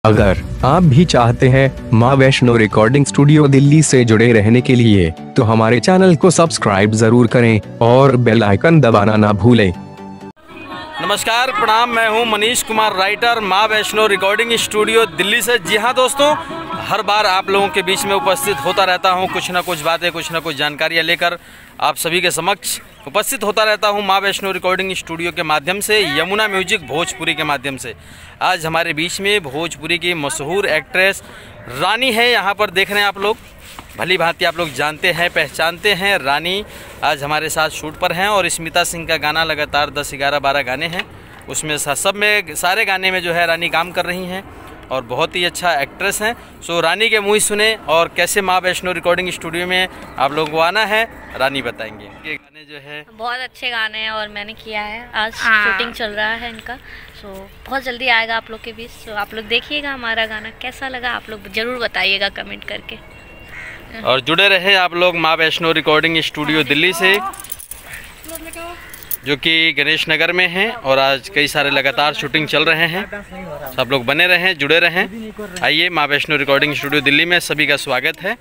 अगर आप भी चाहते हैं माँ वैष्णो रिकॉर्डिंग स्टूडियो दिल्ली से जुड़े रहने के लिए तो हमारे चैनल को सब्सक्राइब जरूर करें और बेल आइकन दबाना ना भूलें। नमस्कार, प्रणाम। मैं हूं मनीष कुमार, राइटर, माँ वैष्णो रिकॉर्डिंग स्टूडियो दिल्ली से। जी हां दोस्तों, हर बार आप लोगों के बीच में उपस्थित होता रहता हूं, कुछ ना कुछ बातें, कुछ ना कुछ जानकारियां लेकर आप सभी के समक्ष उपस्थित होता रहता हूं माँ वैष्णो रिकॉर्डिंग स्टूडियो के माध्यम से, यमुना म्यूजिक भोजपुरी के माध्यम से। आज हमारे बीच में भोजपुरी की मशहूर एक्ट्रेस रानी है। यहाँ पर देख रहे हैं आप लोग, भली भांति आप लोग जानते हैं, पहचानते हैं। रानी आज हमारे साथ शूट पर हैं और स्मिता सिंह का गाना लगातार 10, 11, 12 गाने हैं, उसमें सब में सारे गाने में जो है रानी काम कर रही हैं और बहुत ही अच्छा एक्ट्रेस हैं। सो रानी के मुँह सुने और कैसे माँ वैष्णो रिकॉर्डिंग स्टूडियो में आप लोगों को आना है, रानी बताएंगे। ये गाने जो है बहुत अच्छे गाने हैं और मैंने किया है, आज शूटिंग चल रहा है इनका। सो बहुत जल्दी आएगा आप लोग के बीच। सो आप लोग देखिएगा हमारा गाना, कैसा लगा आप लोग ज़रूर बताइएगा कमेंट करके। और जुड़े रहे आप लोग माँ वैष्णो रिकॉर्डिंग स्टूडियो दिल्ली से, जो कि गणेश नगर में है और आज कई सारे लगातार शूटिंग चल रहे हैं। सब लोग बने रहें, जुड़े रहें। आइए, माँ वैष्णो रिकॉर्डिंग स्टूडियो दिल्ली में सभी का स्वागत है।